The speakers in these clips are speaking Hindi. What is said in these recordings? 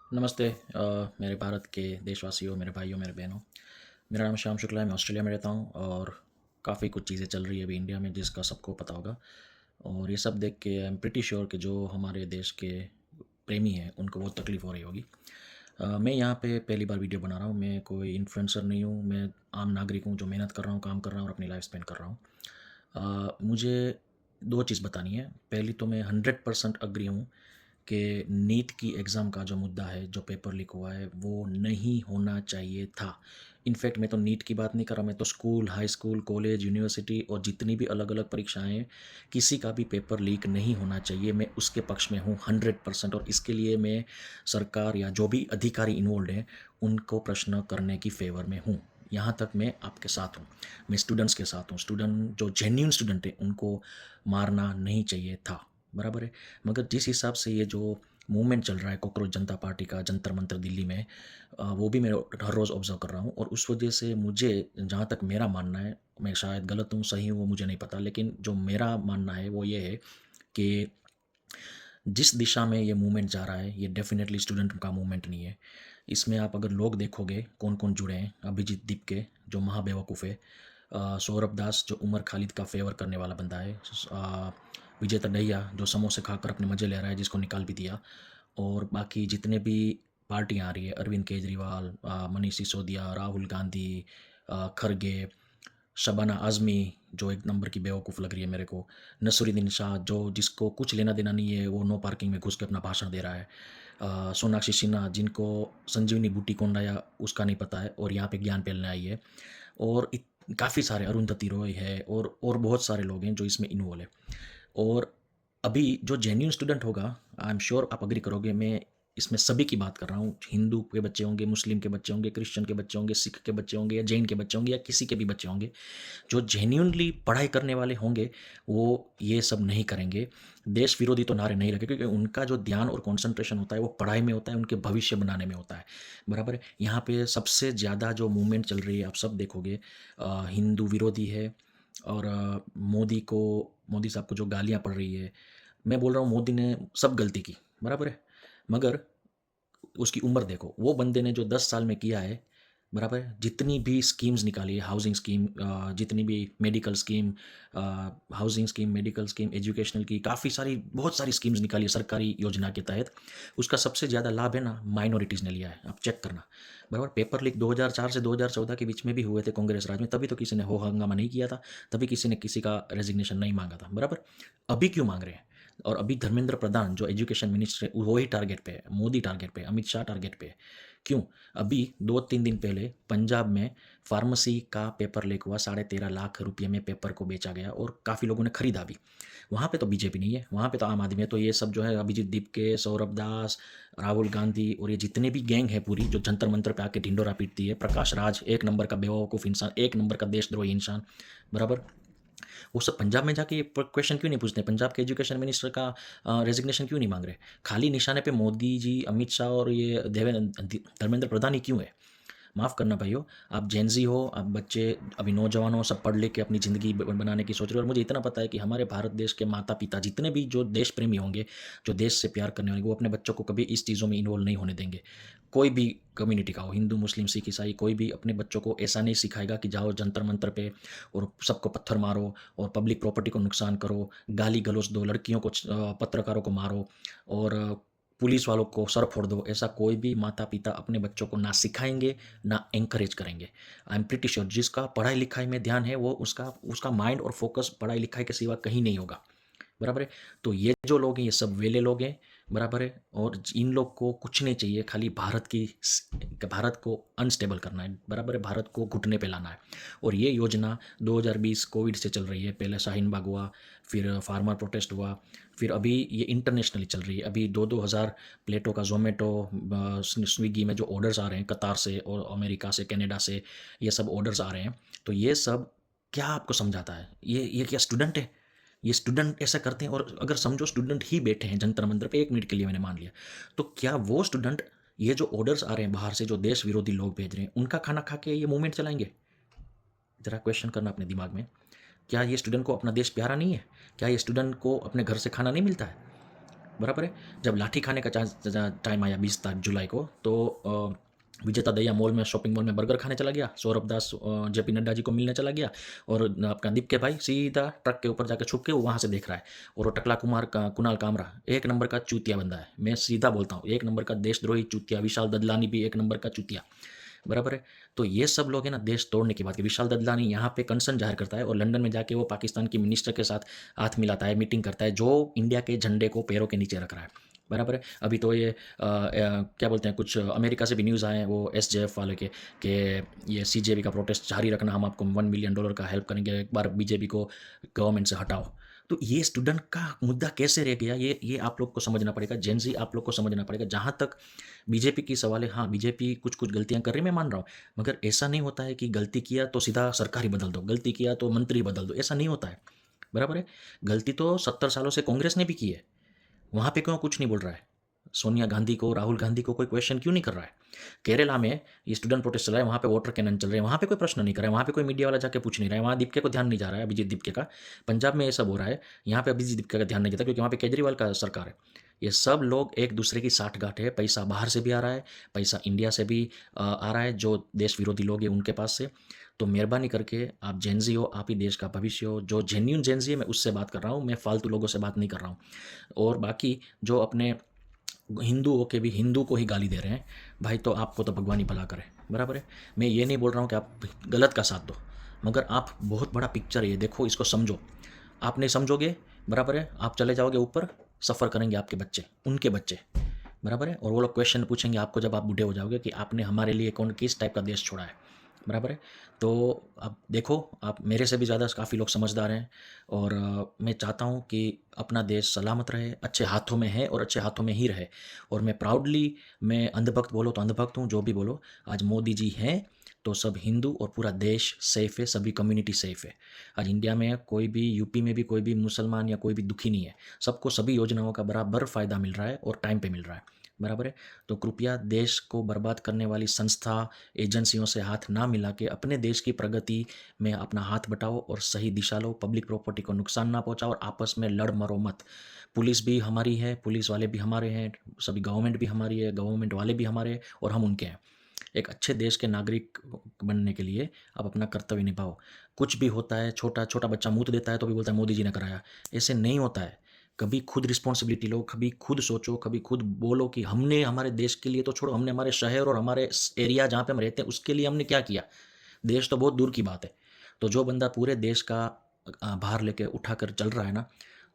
नमस्ते मेरे भारत के देशवासियों, मेरे भाइयों, मेरे बहनों। मेरा नाम श्याम शुक्ला है, मैं ऑस्ट्रेलिया में रहता हूँ और काफ़ी कुछ चीज़ें चल रही है अभी इंडिया में जिसका सबको पता होगा। और ये सब देख के आई एम प्रिटी श्योर कि जो हमारे देश के प्रेमी हैं उनको बहुत तकलीफ़ हो रही होगी। मैं यहाँ पे पहली बार वीडियो बना रहा हूँ। मैं कोई इन्फ्लुएंसर नहीं हूँ, मैं आम नागरिक हूँ जो मेहनत कर रहा हूँ, काम कर रहा हूँ और अपनी लाइफ स्पेंड कर रहा हूँ। मुझे दो चीज़ बतानी है। पहली तो मैं 100% अग्री हूँ कि नीट की एग्ज़ाम का जो मुद्दा है, जो पेपर लीक हुआ है, वो नहीं होना चाहिए था। इनफैक्ट मैं तो नीट की बात नहीं कर रहा, मैं तो school, high school, college, university और जितनी भी अलग-अलग परीक्षाएँ हैं, किसी का भी पेपर लीक नहीं होना चाहिए। मैं उसके पक्ष में हूँ 100% और इसके लिए मैं सरकार या जो भी अधिकारी इन्वॉल्व्ड हैं, उनको प्रश्न करने की फ़ेवर में हूँ। यहाँ तक मैं आपके साथ हूँ। मैं स्टूडेंट्स के साथ हूँ। स्टूडेंट जो जेन्युइन स्टूडेंट हैं, उनको मारना नहीं चाहिए था। बराबर है? मगर जिस हिसाब से ये जो मूवमेंट चल रहा है कॉकरोच जनता पार्टी का जंतर मंतर दिल्ली में, वो भी मैं हर रोज़ ऑब्जर्व कर रहा हूँ और उस वजह से मुझे, जहाँ तक मेरा मानना है, मैं शायद गलत हूँ सही हूँ वो मुझे नहीं पता, लेकिन जो मेरा मानना है वो ये है कि जिस दिशा में ये मूवमेंट जा रहा है ये डेफिनेटली स्टूडेंट का मूवमेंट नहीं है। इसमें आप अगर लोग देखोगे कौन कौन जुड़े हैं, अभिजीत दीपके जो महाबेवकूफ़ है, सौरभ दास जो उमर खालिद का फेवर करने वाला बंदा है, विजय तडैया जो समोसे खाकर अपने मज़े ले रहा है जिसको निकाल भी दिया, और बाकी जितने भी पार्टियाँ आ रही है, अरविंद केजरीवाल, मनीष सिसोदिया, राहुल गांधी, खरगे, शबाना आज़मी जो एक नंबर की बेवकूफ़ लग रही है मेरे को, नसरुद्दीन शाह जो जिसको कुछ लेना देना नहीं है, वो नो पार्किंग में घुस के अपना भाषण दे रहा है, सोनाक्षी सिन्हा जिनको संजीवनी बूटी कौन लाया उसका नहीं पता है और यहाँ पे ज्ञान फैलने आई है, और काफ़ी सारे, अरुंधति रॉय है और बहुत सारे लोग हैं जो इसमें इन्वॉल्व है। और अभी जो जेन्युइन स्टूडेंट होगा, आई एम श्योर आप एग्री करोगे, मैं इसमें सभी की बात कर रहा हूँ। हिंदू के बच्चे होंगे, मुस्लिम के बच्चे होंगे, क्रिश्चियन के बच्चे होंगे, सिख के बच्चे होंगे या जैन के बच्चे होंगे या किसी के भी बच्चे होंगे, जो जेन्युइनली पढ़ाई करने वाले होंगे, वो ये सब नहीं करेंगे। देश विरोधी तो नारे नहीं लगे क्योंकि उनका जो ध्यान और कंसंट्रेशन होता है वो पढ़ाई में होता है, उनके भविष्य बनाने में होता है। बराबर है? यहाँ पे सबसे ज़्यादा जो मूवमेंट चल रही है आप सब देखोगे, हिंदू विरोधी है। और मोदी साहब को जो गालियाँ पड़ रही है, मैं बोल रहा हूँ मोदी ने सब गलती की, बराबर है? मगर उसकी उम्र देखो, वो बंदे ने जो 10 साल में किया है, बराबर है? जितनी भी स्कीम्स निकाली है, हाउसिंग स्कीम, जितनी भी medical scheme, housing scheme, medical scheme, educational की काफ़ी सारी, बहुत सारी स्कीम्स निकाली है सरकारी योजना के तहत। उसका सबसे ज़्यादा लाभ है ना माइनॉरिटीज़ ने लिया है, आप चेक करना। बराबर, पेपर लीक 2004 से 2014 के बीच में भी हुए थे कांग्रेस राज में, तभी तो किसी ने हो हंगामा नहीं किया था, तभी किसी ने किसी का रेजिग्नेशन नहीं मांगा था, बराबर। अभी क्यों मांग रहे हैं? और अभी धर्मेंद्र प्रधान जो एजुकेशन मिनिस्टर है वही टारगेट पे है, मोदी टारगेट पे है, अमित शाह टारगेट पे है। क्यों? अभी 2-3 दिन पहले पंजाब में फार्मेसी का पेपर लीक हुआ, 13.5 लाख रुपये में पेपर को बेचा गया और काफ़ी लोगों ने खरीदा भी। वहाँ पे तो बीजेपी नहीं है, वहाँ पे तो आम आदमी है। तो ये सब जो है अभिजीत दीपके, सौरभ दास, राहुल गांधी और ये जितने भी गैंग है पूरी, जो जंतर मंतर पे आके ढिंडोरा पीटती है, प्रकाश राज एक नंबर का बेवकूफ़ इंसान, एक नंबर का देशद्रोही इंसान, बराबर। वो सब पंजाब में जाके ये क्वेश्चन क्यों नहीं पूछते? पंजाब के एजुकेशन मिनिस्टर का रेजिग्नेशन क्यों नहीं मांग रहे? खाली निशाने पे मोदी जी, अमित शाह और ये धर्मेंद्र प्रधान ही क्यों है? माफ़ करना भाइयों, आप जेन ज़ी हो, आप बच्चे अभी नौजवान हो, सब पढ़ लिख के अपनी ज़िंदगी बनाने की सोच रहे हो, और मुझे इतना पता है कि हमारे भारत देश के माता पिता जितने भी जो देश प्रेमी होंगे, जो देश से प्यार करने वाले, वो अपने बच्चों को कभी इस चीज़ों में इन्वॉल्व नहीं होने देंगे। कोई भी कम्युनिटी का हो, हिंदू, मुस्लिम, सिख, ईसाई, कोई भी अपने बच्चों को ऐसा नहीं सिखाएगा कि जाओ जंतर मंतर पे और सबको पत्थर मारो और पब्लिक प्रॉपर्टी को नुकसान करो, गाली गलौज दो, लड़कियों को, पत्रकारों को मारो और पुलिस वालों को सर फोड़ दो। ऐसा कोई भी माता पिता अपने बच्चों को ना सिखाएंगे, ना एंकरेज करेंगे। आई एम प्रिटी श्योर जिसका पढ़ाई लिखाई में ध्यान है वो उसका उसका माइंड और फोकस पढ़ाई लिखाई के सिवा कहीं नहीं होगा, बराबर है। तो ये जो लोग हैं ये सब वेले लोग हैं, बराबर है। और इन लोग को कुछ नहीं चाहिए, खाली भारत को अनस्टेबल करना है, बराबर है, भारत को घुटने पे लाना है। और ये योजना 2020 कोविड से चल रही है। पहले शाहीन बाग हुआ, फिर फार्मर प्रोटेस्ट हुआ, फिर अभी ये इंटरनेशनली चल रही है। अभी 2-2 हज़ार प्लेटों का जोमेटो, स्विगी में जो ऑर्डर्स आ रहे हैं कतार से और अमेरिका से, कनाडा से, ये सब ऑर्डर्स आ रहे हैं। तो ये सब क्या आपको समझाता है? ये क्या स्टूडेंट है? ये स्टूडेंट ऐसा करते हैं? और अगर समझो स्टूडेंट ही बैठे हैं जंतर मंतर पे, 1 मिनट के लिए मैंने मान लिया, तो क्या वो स्टूडेंट ये जो ऑर्डर्स आ रहे हैं बाहर से, जो देश विरोधी लोग भेज रहे हैं, उनका खाना खा के ये मूवमेंट चलाएंगे? जरा क्वेश्चन करना अपने दिमाग में। क्या ये स्टूडेंट को अपना देश प्यारा नहीं है? क्या ये स्टूडेंट को अपने घर से खाना नहीं मिलता है? बराबर है। जब लाठी खाने का टाइम आया 20 जुलाई को, तो विजेता दहिया मॉल में, शॉपिंग मॉल में बर्गर खाने चला गया, सौरभ दास जेपी नड्डा जी को मिलने चला गया, और अपना दीप के भाई सीधा ट्रक के ऊपर जाकर छुप के वहाँ से देख रहा है। और वो टकला कुमार का कुणाल कामरा एक नंबर का चूतिया बंदा है, मैं सीधा बोलता हूँ, एक नंबर का देशद्रोही चूतिया। विशाल ददलानी भी एक नंबर का चूतिया, बराबर है। तो ये सब लोग हैं ना देश तोड़ने की बात की। विशाल ददलानी यहाँ पे कंसर्न जाहिर करता है और लंदन में जाके वो पाकिस्तान की मिनिस्टर के साथ हाथ मिलाता है, मीटिंग करता है, जो इंडिया के झंडे को पैरों के नीचे रख रहा है, बराबर है। अभी तो ये क्या बोलते हैं, कुछ अमेरिका से भी न्यूज़ आए हैं वो एसजेएफ वाले के, कि ये सीजेबी का प्रोटेस्ट जारी रखना, हम आपको $1 मिलियन का हेल्प करेंगे, एक बार बीजेपी को गवर्नमेंट से हटाओ। तो ये स्टूडेंट का मुद्दा कैसे रह गया, ये आप लोग को समझना पड़ेगा, जेन आप लोग को समझना पड़ेगा। जहाँ तक बीजेपी की सवाल है, हाँ बीजेपी कुछ कुछ गलतियां कर रही है, मैं मान रहा हूँ, मगर ऐसा नहीं होता है कि गलती किया तो सीधा सरकार ही बदल दो, गलती किया तो मंत्री बदल दो, ऐसा नहीं होता है, बराबर है। गलती तो 70 सालों से कांग्रेस ने भी की है, वहाँ पे क्यों कुछ नहीं बोल रहा है? सोनिया गांधी को, राहुल गांधी को कोई क्वेश्चन क्यों नहीं कर रहा है? केरला में ये स्टूडेंट प्रोटेस्ट चल रहा है, वहाँ पे वाटर कैनन चल रहे हैं, वहाँ पे कोई प्रश्न नहीं कर रहा है, वहाँ पे कोई मीडिया वाला जाके पूछ नहीं रहा है, वहाँ दीपके को ध्यान नहीं जा रहा है, अभिजीत दीपके का। पंजाब में ये सब हो रहा है, यहाँ पे अभिजीत दीपके का ध्यान नहीं जाता, क्योंकि वहाँ पे केजरीवाल का सरकार है। ये सब लोग एक दूसरे की साठगांठ है, पैसा बाहर से भी आ रहा है, पैसा इंडिया से भी आ रहा है, जो देश विरोधी लोग हैं उनके पास से। तो मेहरबानी करके, आप जेनजी हो, आप ही देश का भविष्य हो, जो जेन्यून जेनजी है मैं उससे बात कर रहा हूँ, मैं फालतू लोगों से बात नहीं कर रहा हूँ। और बाकी जो अपने हिंदू होके भी हिंदू को ही गाली दे रहे हैं, भाई तो आपको तो भगवान ही भला करे, बराबर है। मैं ये नहीं बोल रहा हूँ कि आप गलत का साथ दो, मगर आप बहुत बड़ा पिक्चर ये देखो, इसको समझो। आप नहीं समझोगे, बराबर है, आप चले जाओगे ऊपर, सफ़र करेंगे आपके बच्चे, उनके बच्चे, बराबर है। और वो लोग क्वेश्चन पूछेंगे आपको जब आप बूढ़े हो जाओगे कि आपने हमारे लिए कौन किस टाइप का देश छोड़ा है, बराबर है। तो अब देखो, आप मेरे से भी ज़्यादा काफ़ी लोग समझदार हैं, और मैं चाहता हूँ कि अपना देश सलामत रहे, अच्छे हाथों में है और अच्छे हाथों में ही रहे। और मैं प्राउडली, मैं अंधभक्त बोलो तो अंधभक्त हूँ, जो भी बोलो, आज मोदी जी हैं तो सब हिंदू और पूरा देश सेफ़ है, सभी कम्युनिटी सेफ़ है। आज इंडिया में कोई भी, यूपी में भी कोई भी मुसलमान या कोई भी दुखी नहीं है, सबको सभी योजनाओं का बराबर फ़ायदा मिल रहा है और टाइम पे मिल रहा है, बराबर है। तो कृपया देश को बर्बाद करने वाली संस्था, एजेंसियों से हाथ ना मिला के अपने देश की प्रगति में अपना हाथ बटाओ और सही दिशा लो, पब्लिक प्रॉपर्टी को नुकसान ना पहुंचाओ, और आपस में लड़ मरो मत। पुलिस भी हमारी है, पुलिस वाले भी हमारे हैं, सभी गवर्नमेंट भी हमारी है, गवर्नमेंट वाले भी हमारे हैं, और हम उनके हैं। एक अच्छे देश के नागरिक बनने के लिए आप अपना कर्तव्य निभाओ। कुछ भी होता है, छोटा छोटा बच्चा मुँह देता है तो भी बोलता है मोदी जी ने कराया, ऐसे नहीं होता है। कभी खुद रिस्पॉन्सिबिलिटी लो, कभी खुद सोचो, कभी खुद बोलो कि हमने हमारे देश के लिए तो छोड़ो, हमने हमारे शहर और हमारे एरिया जहाँ पे हम रहते हैं उसके लिए हमने क्या किया। देश तो बहुत दूर की बात है। तो जो बंदा पूरे देश का भार लेके उठा कर चल रहा है ना,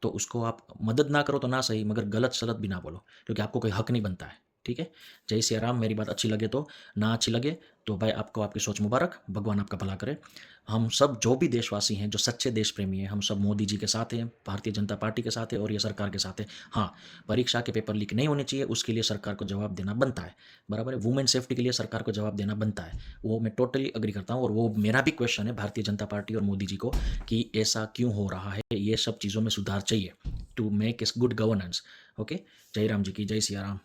तो उसको आप मदद ना करो तो ना सही, मगर गलत सलत भी ना बोलो, क्योंकि आपको कोई हक नहीं बनता है, ठीक है। जय सिया राम। मेरी बात अच्छी लगे तो, ना अच्छी लगे तो भाई आपको आपकी सोच मुबारक, भगवान आपका भला करे। हम सब जो भी देशवासी हैं, जो सच्चे देश प्रेमी हैं, हम सब मोदी जी के साथ हैं, भारतीय जनता पार्टी के साथ हैं, और ये सरकार के साथ हैं। हाँ, परीक्षा के पेपर लीक नहीं होने चाहिए, उसके लिए सरकार को जवाब देना बनता है, बराबर है। वुमेन सेफ्टी के लिए सरकार को जवाब देना बनता है, वो मैं टोटली अग्री करता हूँ। और वो मेरा भी क्वेश्चन है भारतीय जनता पार्टी और मोदी जी को, कि ऐसा क्यों हो रहा है, ये सब चीज़ों में सुधार चाहिए टू मेक इस गुड गवर्नेंस। ओके, जय राम जी की, जय सिया राम।